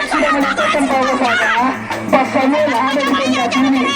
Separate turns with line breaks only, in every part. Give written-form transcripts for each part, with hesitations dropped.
sudah menyatakan bahwasanya pasalnya ada di tempat ini.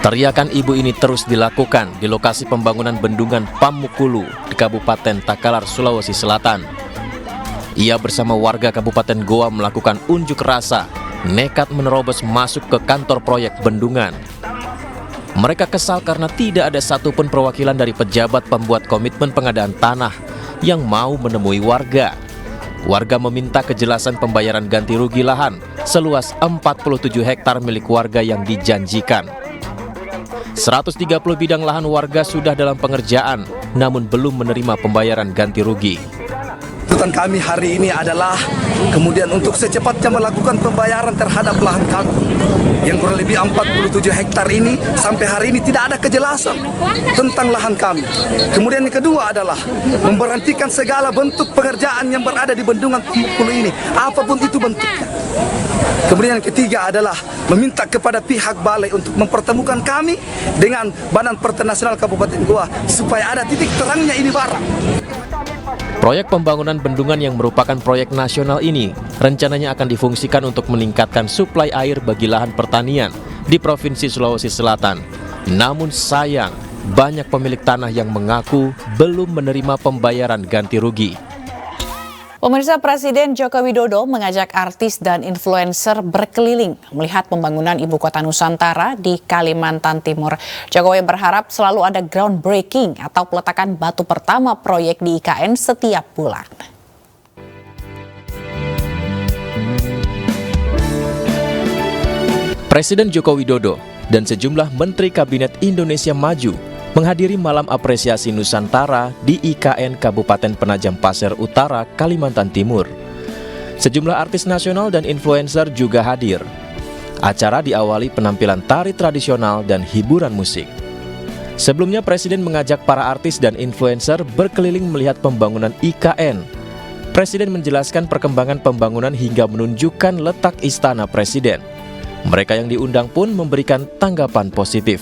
Teriakan ibu ini terus dilakukan di lokasi pembangunan bendungan Pamukulu di Kabupaten Takalar, Sulawesi Selatan. Ia bersama warga Kabupaten Goa melakukan unjuk rasa, nekat menerobos masuk ke kantor proyek bendungan. Mereka kesal karena tidak ada satupun perwakilan dari pejabat pembuat komitmen pengadaan tanah yang mau menemui warga. Warga meminta kejelasan pembayaran ganti rugi lahan seluas 47 hektar milik warga yang dijanjikan. 130 bidang lahan warga sudah dalam pengerjaan, namun belum menerima pembayaran ganti rugi.
Tuntutan kami hari ini adalah kemudian untuk secepatnya melakukan pembayaran terhadap lahan kami yang kurang lebih 47 hektar ini. Sampai hari ini tidak ada kejelasan tentang lahan kami. Kemudian yang kedua adalah memberhentikan segala bentuk pekerjaan yang berada di bendungan Pamukulu ini, apapun itu bentuknya. Kemudian yang ketiga adalah meminta kepada pihak balai untuk mempertemukan kami dengan Badan Pertanian Nasional Kabupaten Goa supaya ada titik terangnya ini barang.
Proyek pembangunan bendungan yang merupakan proyek nasional ini rencananya akan difungsikan untuk meningkatkan suplai air bagi lahan pertanian di Provinsi Sulawesi Selatan. Namun sayang, banyak pemilik tanah yang mengaku belum menerima pembayaran ganti rugi.
Pemirsa, Presiden Joko Widodo mengajak artis dan influencer berkeliling melihat pembangunan Ibu Kota Nusantara di Kalimantan Timur. Jokowi berharap selalu ada groundbreaking atau peletakan batu pertama proyek di IKN setiap bulan.
Presiden Joko Widodo dan sejumlah Menteri Kabinet Indonesia Maju menghadiri malam apresiasi Nusantara di IKN Kabupaten Penajam Pasir Utara, Kalimantan Timur. Sejumlah artis nasional dan influencer juga hadir. Acara diawali penampilan tari tradisional dan hiburan musik. Sebelumnya Presiden mengajak para artis dan influencer berkeliling melihat pembangunan IKN. Presiden menjelaskan perkembangan pembangunan hingga menunjukkan letak istana Presiden. Mereka yang diundang pun memberikan tanggapan positif.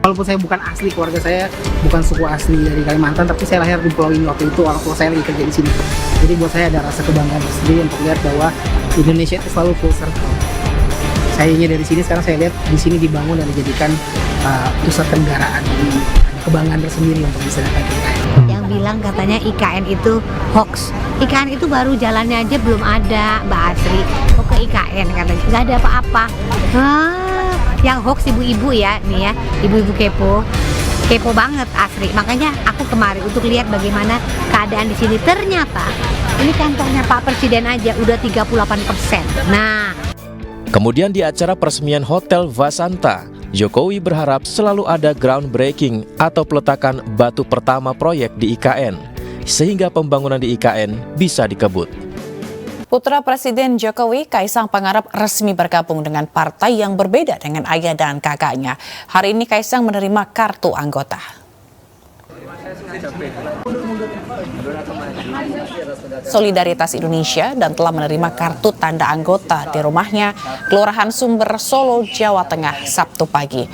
Walaupun saya bukan asli, keluarga saya bukan suku asli dari Kalimantan, tapi saya lahir di pulau ini waktu itu, orang tua saya lagi kerja di sini. Jadi buat saya ada rasa kebanggaan sendiri untuk lihat bahwa Indonesia itu selalu full circle. Sayangnya dari sini sekarang saya lihat di sini dibangun dan dijadikan pusat kenegaraan. Jadi ada kebanggaan tersendiri untuk bisa datang ke IKN.
Yang bilang katanya IKN itu hoax. IKN itu baru jalannya aja belum ada, Mbak Asri. Kok ke IKN katanya nggak ada apa-apa. Yang hoax ibu-ibu ya, nih ya, ibu-ibu kepo banget Asri. Makanya aku kemarin untuk lihat bagaimana keadaan di sini. Ternyata ini kantornya Pak Presiden aja udah 38%. Nah,
kemudian di acara peresmian Hotel Vasanta, Jokowi berharap selalu ada groundbreaking atau peletakan batu pertama proyek di IKN, sehingga pembangunan di IKN bisa dikebut.
Putra Presiden Jokowi, Kaisang Pangarep, resmi bergabung dengan partai yang berbeda dengan ayah dan kakaknya. Hari ini Kaisang menerima kartu anggota. Solidaritas Indonesia dan telah menerima kartu tanda anggota di rumahnya, Kelurahan Sumber, Solo, Jawa Tengah, Sabtu pagi.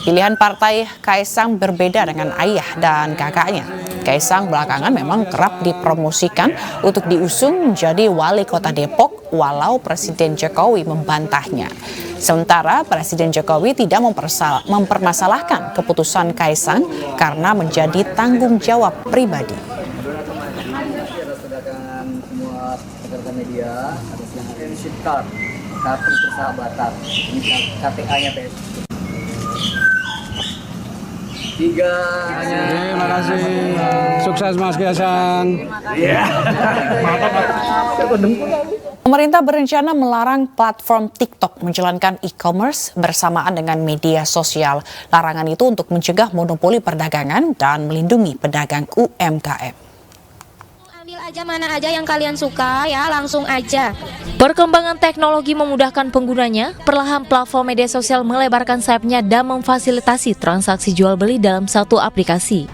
Pilihan partai Kaisang berbeda dengan ayah dan kakaknya. Kaisang belakangan memang kerap dipromosikan untuk diusung menjadi wali kota Depok, walau Presiden Jokowi membantahnya. Sementara Presiden Jokowi tidak mempermasalahkan keputusan Kaisang karena menjadi tanggung jawab pribadi.
Semua rekan media ada yang friendship card, kartu persahabatan, ini KTA-nya PS.
Terima kasih. Sukses Mas Kaisang.
Pemerintah berencana melarang platform TikTok menjalankan e-commerce bersamaan dengan media sosial. Larangan itu untuk mencegah monopoli perdagangan dan melindungi pedagang UMKM.
Ambil aja mana aja yang kalian suka ya, langsung aja.
Perkembangan teknologi memudahkan penggunanya, perlahan platform media sosial melebarkan sayapnya dan memfasilitasi transaksi jual beli dalam satu aplikasi.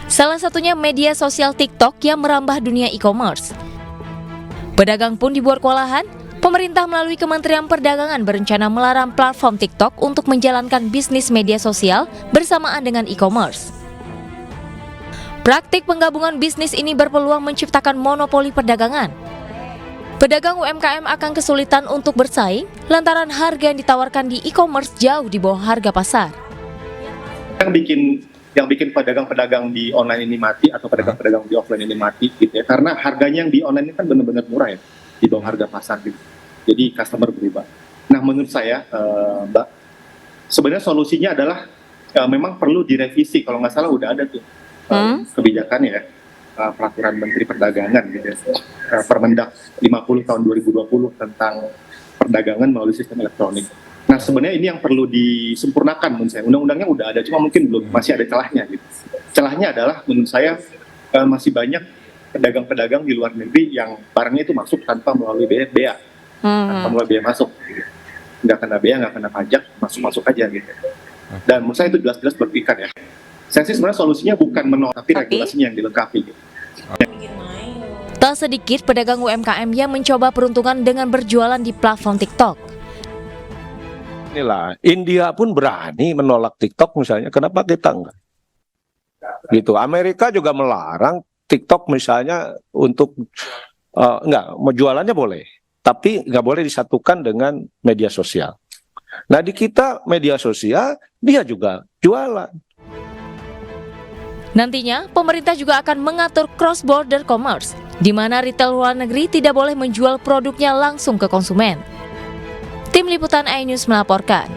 Salah satunya media sosial TikTok yang merambah dunia e-commerce. Pedagang pun dibuat kewalahan. Pemerintah melalui Kementerian Perdagangan berencana melarang platform TikTok untuk menjalankan bisnis media sosial bersamaan dengan e-commerce. Praktik penggabungan bisnis ini berpeluang menciptakan monopoli perdagangan. Pedagang UMKM akan kesulitan untuk bersaing lantaran harga yang ditawarkan di e-commerce jauh di bawah harga pasar.
Yang bikin pedagang-pedagang di online ini mati atau pedagang-pedagang di offline ini mati gitu ya, karena harganya yang di online ini kan benar-benar murah ya, di bawah harga pasar gitu. Jadi customer berubah. Nah menurut saya Mbak, sebenarnya solusinya adalah memang perlu direvisi, kalau nggak salah udah ada tuh kebijakannya ya, peraturan Menteri Perdagangan gitu ya, Permendak 50 tahun 2020 tentang perdagangan melalui sistem elektronik. Nah sebenarnya ini yang perlu disempurnakan menurut saya. Undang-undangnya udah ada, cuma mungkin belum, masih ada celahnya gitu. Celahnya adalah menurut saya masih banyak pedagang-pedagang di luar negeri yang barangnya itu masuk tanpa melalui bea, tanpa melalui bea masuk. Gitu. Nggak kena bea, nggak kena pajak, masuk aja gitu. Dan menurut saya itu jelas-jelas berpikat ya. Saya sih sebenarnya solusinya bukan menolak, tapi regulasinya yang dilengkapi. Gitu.
Tak sedikit pedagang UMKM yang mencoba peruntungan dengan berjualan di platform TikTok.
Inilah, India pun berani menolak TikTok misalnya, kenapa kita enggak? Gitu, Amerika juga melarang TikTok misalnya untuk, jualannya boleh, tapi nggak boleh disatukan dengan media sosial. Nah di kita media sosial, dia juga jualan.
Nantinya, pemerintah juga akan mengatur cross-border commerce, di mana retail luar negeri tidak boleh menjual produknya langsung ke konsumen. Tim Liputan iNews melaporkan.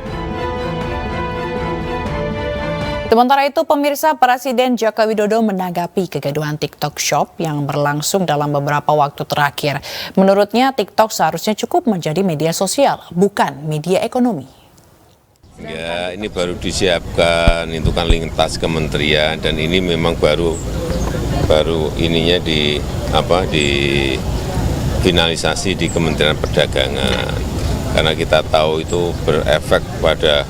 Sementara itu, pemirsa, Presiden Joko Widodo menanggapi kegaduhan TikTok Shop yang berlangsung dalam beberapa waktu terakhir. Menurutnya, TikTok seharusnya cukup menjadi media sosial, bukan media ekonomi.
Ya, ini baru disiapkan, itu kan lintas kementerian dan ini memang baru ininya finalisasi di Kementerian Perdagangan. Karena kita tahu itu berefek pada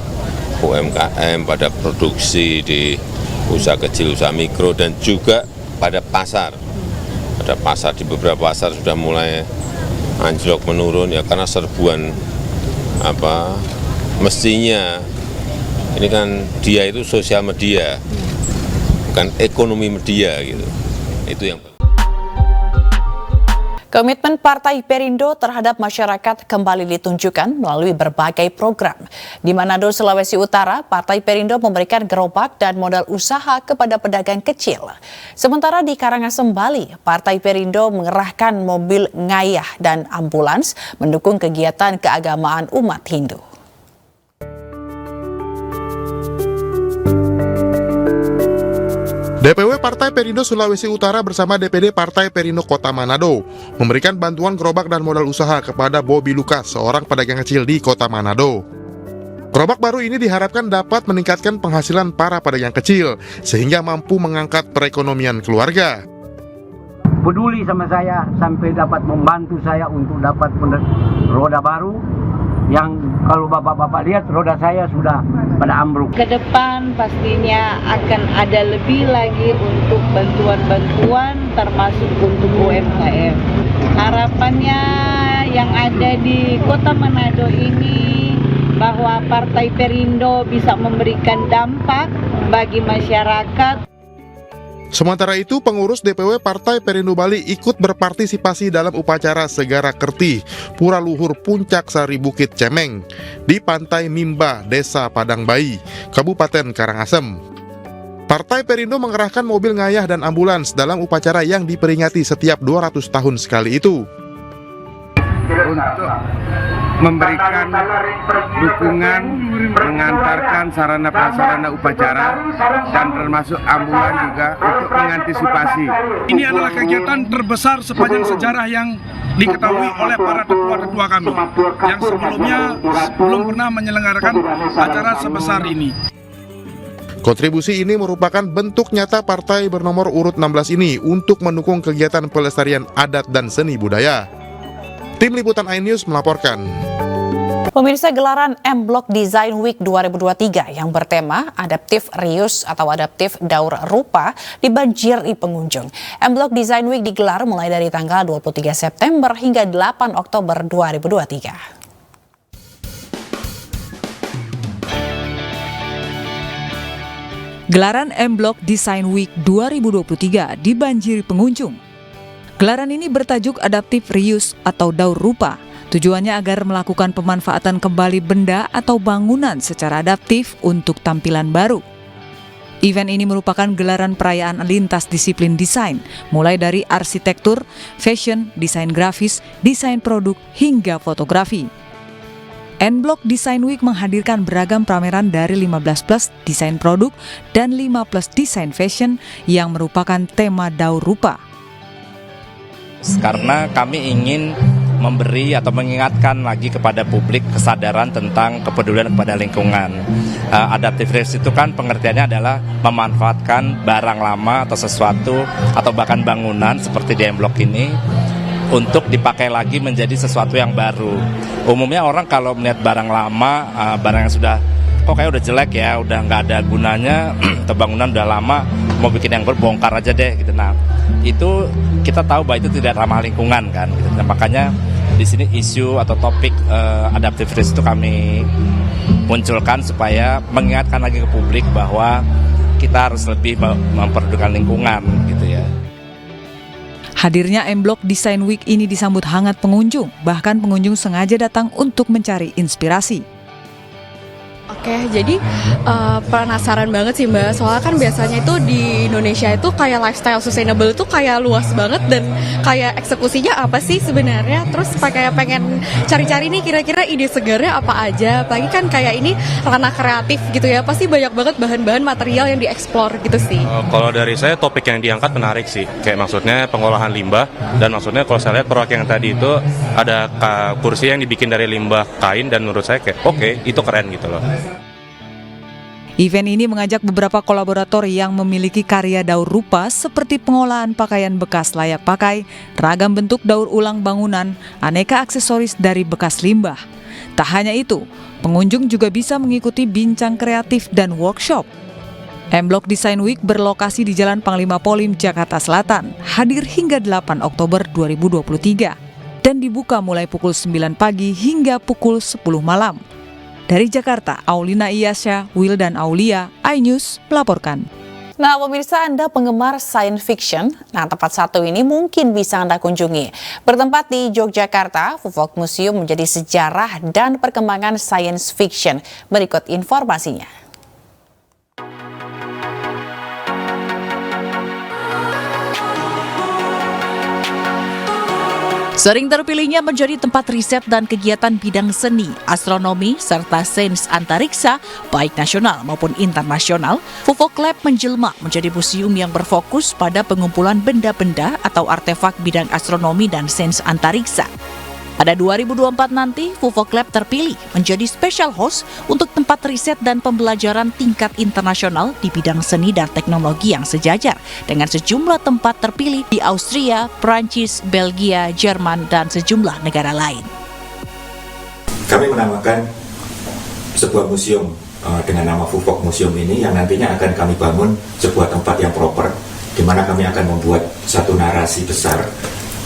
UMKM, pada produksi di usaha kecil, usaha mikro dan juga pada pasar. Pada pasar, di beberapa pasar sudah mulai anjlok menurun ya karena serbuan mestinya ini kan dia itu sosial media, bukan ekonomi media gitu. Itu yang
Komitmen Partai Perindo terhadap masyarakat kembali ditunjukkan melalui berbagai program. Di Manado, Sulawesi Utara, Partai Perindo memberikan gerobak dan modal usaha kepada pedagang kecil. Sementara di Karangasem, Bali, Partai Perindo mengerahkan mobil ngayah dan ambulans mendukung kegiatan keagamaan umat Hindu.
DPW Partai Perindo Sulawesi Utara bersama DPD Partai Perindo Kota Manado memberikan bantuan gerobak dan modal usaha kepada Bobby Lucas, seorang pedagang kecil di Kota Manado. Gerobak baru ini diharapkan dapat meningkatkan penghasilan para pedagang kecil sehingga mampu mengangkat perekonomian keluarga.
Peduli sama saya sampai dapat membantu saya untuk dapat roda baru. Yang kalau bapak-bapak lihat roda saya sudah pada ambruk.
Ke depan pastinya akan ada lebih lagi untuk bantuan-bantuan termasuk untuk UMKM. Harapannya yang ada di Kota Manado ini bahwa Partai Perindo bisa memberikan dampak bagi masyarakat.
Sementara itu, pengurus DPW Partai Perindo Bali ikut berpartisipasi dalam upacara Segara Kerti, Pura Luhur Puncak Sari Bukit Cemeng, di Pantai Mimba, Desa Padang Bayi, Kabupaten Karangasem. Partai Perindo mengerahkan mobil ngayah dan ambulans dalam upacara yang diperingati setiap 200 tahun sekali itu.
Untuk memberikan dukungan, mengantarkan sarana-prasarana upacara dan termasuk ambulan juga untuk mengantisipasi.
Ini adalah kegiatan terbesar sepanjang sejarah yang diketahui oleh para tetua-tetua kami yang sebelumnya belum pernah menyelenggarakan acara sebesar ini.
Kontribusi ini merupakan bentuk nyata partai bernomor urut 16 ini untuk mendukung kegiatan pelestarian adat dan seni budaya. Tim Liputan iNews melaporkan.
Pemirsa, gelaran M-Block Design Week 2023 yang bertema Adaptif Reuse atau Adaptif Daur Rupa dibanjiri pengunjung. M-Block Design Week digelar mulai dari tanggal 23 September hingga 8 Oktober 2023.
Gelaran M-Block Design Week 2023 dibanjiri pengunjung. Gelaran ini bertajuk Adaptive Reuse atau daur rupa. Tujuannya agar melakukan pemanfaatan kembali benda atau bangunan secara adaptif untuk tampilan baru. Event ini merupakan gelaran perayaan lintas disiplin desain, mulai dari arsitektur, fashion, desain grafis, desain produk, hingga fotografi. N-Block Design Week menghadirkan beragam pameran dari 15+ desain produk dan 5+ desain fashion yang merupakan tema daur rupa.
Karena kami ingin memberi atau mengingatkan lagi kepada publik kesadaran tentang kepedulian kepada lingkungan. Adaptive reuse itu kan pengertiannya adalah memanfaatkan barang lama atau sesuatu atau bahkan bangunan seperti di M-Block ini untuk dipakai lagi menjadi sesuatu yang baru. Umumnya orang kalau melihat barang lama, barang yang sudah kok kayak udah jelek ya, udah nggak ada gunanya, atau bangunan udah lama, mau bikin yang berbongkar aja deh gitu. Nah, itu kita tahu bahwa itu tidak ramah lingkungan kan. Gitu. Nah, makanya di sini isu atau topik adaptive reuse itu kami munculkan supaya mengingatkan lagi ke publik bahwa kita harus lebih memperdulikan lingkungan gitu ya.
Hadirnya M-Block Design Week ini disambut hangat pengunjung, bahkan pengunjung sengaja datang untuk mencari inspirasi.
Oke, jadi penasaran banget sih Mbak, soalnya kan biasanya itu di Indonesia itu kayak lifestyle sustainable itu kayak luas banget dan kayak eksekusinya apa sih sebenarnya, terus kayak pengen cari-cari nih kira-kira ide segarnya apa aja, apalagi kan kayak ini ranah kreatif gitu ya, pasti banyak banget bahan-bahan material yang dieksplor gitu sih.
Kalau dari saya topik yang diangkat menarik sih, kayak maksudnya pengolahan limbah, dan maksudnya kalau saya lihat proyek yang tadi itu ada kursi yang dibikin dari limbah kain dan menurut saya kayak oke, itu keren gitu loh.
Event ini mengajak beberapa kolaborator yang memiliki karya daur rupa seperti pengolahan pakaian bekas layak pakai, ragam bentuk daur ulang bangunan, aneka aksesoris dari bekas limbah. Tak hanya itu, pengunjung juga bisa mengikuti bincang kreatif dan workshop. M-Block Design Week berlokasi di Jalan Panglima Polim, Jakarta Selatan, hadir hingga 8 Oktober 2023 dan dibuka mulai pukul 9 pagi hingga pukul 10 malam. Dari Jakarta, Aulina Iyasya, Wildan Aulia, iNews melaporkan.
Nah, pemirsa, Anda penggemar science fiction? Nah, tempat satu ini mungkin bisa Anda kunjungi. Bertempat di Yogyakarta, Fufok Museum menjadi sejarah dan perkembangan science fiction. Berikut informasinya.
Sering terpilihnya menjadi tempat riset dan kegiatan bidang seni, astronomi, serta sains antariksa, baik nasional maupun internasional, Fufok Lab menjelma menjadi museum yang berfokus pada pengumpulan benda-benda atau artefak bidang astronomi dan sains antariksa. Pada 2024 nanti, Fufok Lab terpilih menjadi special host untuk tempat riset dan pembelajaran tingkat internasional di bidang seni dan teknologi yang sejajar dengan sejumlah tempat terpilih di Austria, Prancis, Belgia, Jerman, dan sejumlah negara lain.
Kami menamakan sebuah museum dengan nama Fufok Museum ini yang nantinya akan kami bangun sebuah tempat yang proper di mana kami akan membuat satu narasi besar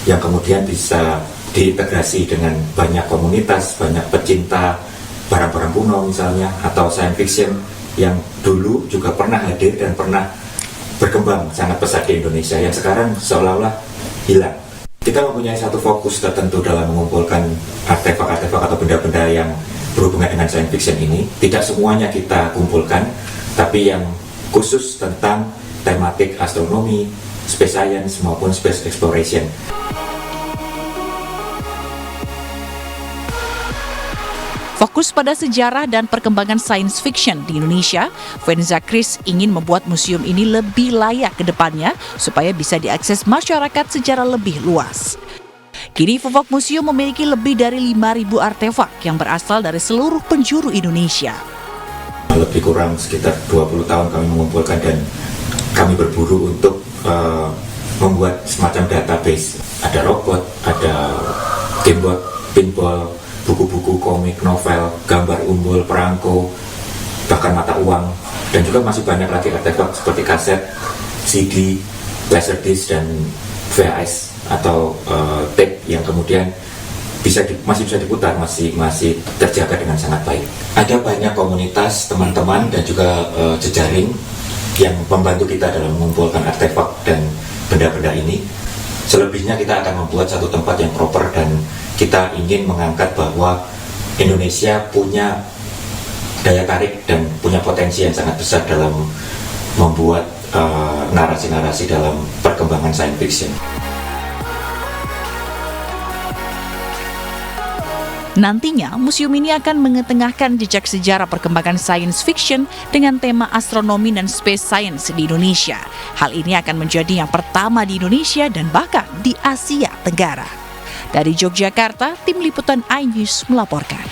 yang kemudian bisa diintegrasi dengan banyak komunitas, banyak pecinta barang-barang kuno misalnya, atau science fiction yang dulu juga pernah hadir dan pernah berkembang sangat pesat di Indonesia, yang sekarang seolah-olah hilang. Kita mempunyai satu fokus tertentu dalam mengumpulkan artefak-artefak atau benda-benda yang berhubungan dengan science fiction ini. Tidak semuanya kita kumpulkan, tapi yang khusus tentang tematik astronomi, space science maupun space exploration.
Fokus pada sejarah dan perkembangan science fiction di Indonesia, Venza Chris ingin membuat museum ini lebih layak ke depannya supaya bisa diakses masyarakat secara lebih luas. Kini Fufok Museum memiliki lebih dari 5.000 artefak yang berasal dari seluruh penjuru Indonesia.
Lebih kurang sekitar 20 tahun kami mengumpulkan dan kami berburu untuk membuat semacam database. Ada robot, ada gamebot, pinball, buku-buku, komik, novel, gambar umbul, perangko, bahkan mata uang, dan juga masih banyak lagi artefak seperti kaset, CD, laserdisc, dan VHS atau tape yang kemudian masih bisa diputar, masih terjaga dengan sangat baik. Ada banyak komunitas, teman-teman, dan juga jejaring yang membantu kita dalam mengumpulkan artefak dan benda-benda ini. Selebihnya kita akan membuat satu tempat yang proper dan kita ingin mengangkat bahwa Indonesia punya daya tarik dan punya potensi yang sangat besar dalam membuat narasi-narasi dalam perkembangan science fiction.
Nantinya, museum ini akan mengetengahkan jejak sejarah perkembangan science fiction dengan tema astronomi dan space science di Indonesia. Hal ini akan menjadi yang pertama di Indonesia dan bahkan di Asia Tenggara. Dari Yogyakarta, Tim Liputan iNews melaporkan.